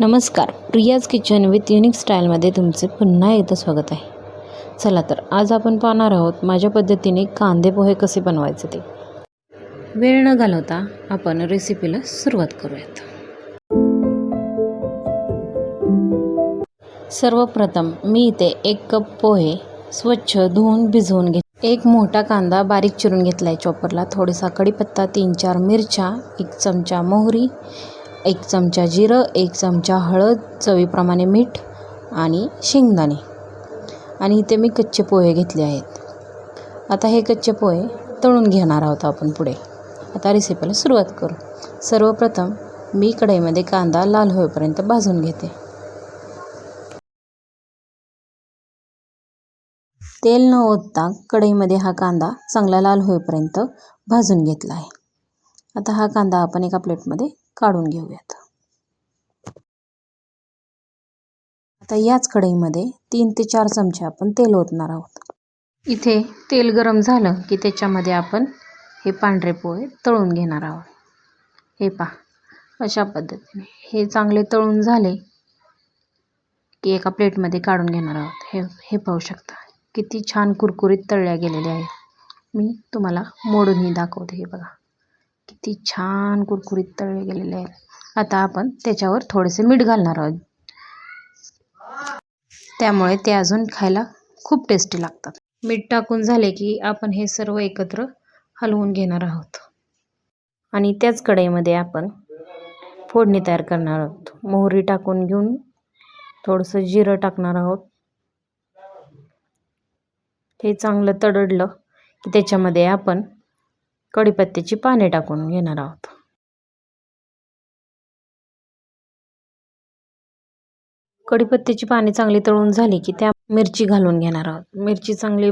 नमस्कार, Priya's kitchen with unique स्टाईलमध्ये तुमचे पुन्हा एकदा स्वागत आहे. चला तर आज आपण पाहणार आहोत माझ्या पद्धतीने कांदे पोहे कसे बनवायचे ते. वेळ न घालवता आपण रेसिपीला सुरुवात करूयात. सर्वप्रथम मी इथे 1 कप पोहे स्वच्छ धुवून भिजवून घेतले. एक मोठा कांदा बारीक चिरून घेतला आहे चॉपरला. थोडासा कढीपत्ता, 3-4 मिरच्या, 1 चमचा मोहरी, 1 चमचा जिरं, 1 चमचा हळद, चवीप्रमाणे मीठ आणि शेंगदाणे. आणि इथे मी कच्चे पोहे घेतले आहेत. आता हे कच्चे पोहे तळून घेणार आहोत आपण पुढे. आता रेसिपीला सुरुवात करू. सर्वप्रथम मी कढईमध्ये कांदा लाल होईपर्यंत भाजून घेते. तेल न ओतता कढईमध्ये हा कांदा चांगला लाल होईपर्यंत भाजून घेतला आहे. आता हा कांदा आपण एका प्लेटमध्ये काढून घेऊयात. आता याच कढईमध्ये 3 ते 4 चमचे आपण तेल ओतणार आहोत. इथे तेल गरम झालं की त्याच्यामध्ये आपण हे पांढरे पोहे तळून घेणार आहोत. हे पहा, अशा पद्धतीने हे चांगले तळून झाले की एका प्लेटमध्ये काढून घेणार आहोत. हे पाहू शकता किती छान कुरकुरीत तळल्या गेलेले आहेत. मी तुम्हाला मोडूनही दाखवते. हे बघा किती छान कुरकुरीत तळले गेलेले आहेत. आता आपण त्याच्यावर थोडेसे मीठ घालणार आहोत, त्यामुळे ते अजून खायला खूप टेस्टी लागतात. मीठ टाकून झाले की आपण हे सर्व एकत्र हलवून घेणार आहोत. आणि त्याच कढईमध्ये आपण फोडणी तयार करणार आहोत. मोहरी टाकून घेऊन थोडंसं जिरं टाकणार आहोत. हे चांगलं तडडलं की त्याच्यामध्ये आपण कढीपत्त्याची पाने टाकून घेणार आहोत. कढीपत्त्याची पाने चांगली तळून झाली की त्या मिरची घालून घेणार आहोत. मिरची चांगली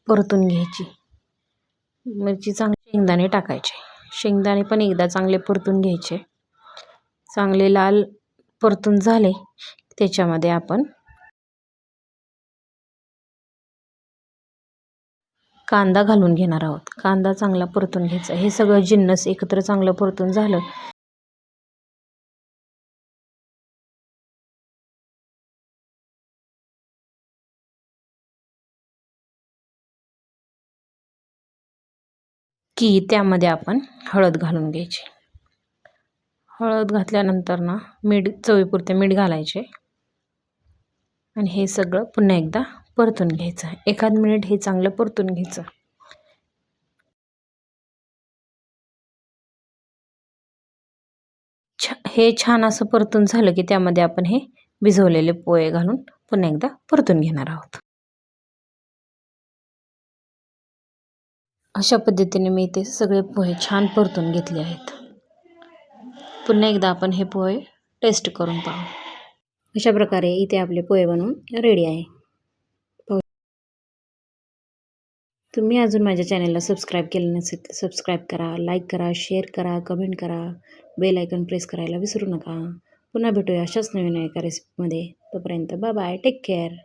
परतून घ्यायची. मिरची चांगली शेंगदाणे टाकायचे. शेंगदाणे पण एकदा चांगले परतून घ्यायचे. चांगले लाल परतून झाले त्याच्यामध्ये आपण कांदा घालून घेणार आहोत. कांदा चांगला परतून घ्यायचा. हे सगळं जिन्नस एकत्र चांगलं परतून झालं की त्यामध्ये आपण हळद घालून घ्यायची. हळद घातल्यानंतर मीठ, चवीपुरते मीठ घालायचे आणि हे सगळं पुन्हा एकदा परतून घ्यायचं. 1 मिनिट हे चांगलं परतून घ्यायचं. हे छान असं परतून झालं की त्यामध्ये आपण हे भिजवलेले पोहे घालून पुन्हा एकदा परतून घेणार आहोत. अशा पद्धतीने मी ते सगळे पोहे छान परतून घेतले आहेत. पुन्हा एकदा आपण हे पोहे टेस्ट करून पाहू. अशा प्रकारे इथे आपले पोहे बनवून रेडी आहे. तुम्ही अजून माझ्या चॅनलला सबस्क्राईब केलं नसेल तर सबस्क्राईब करा, लाईक करा, शेअर करा, कमेंट करा, बेल आयकॉन प्रेस करायला विसरू नका. पुन्हा भेटूया अशाच नवीन एका रेसिपीमध्ये. तोपर्यंत बाय बाय, टेक केअर.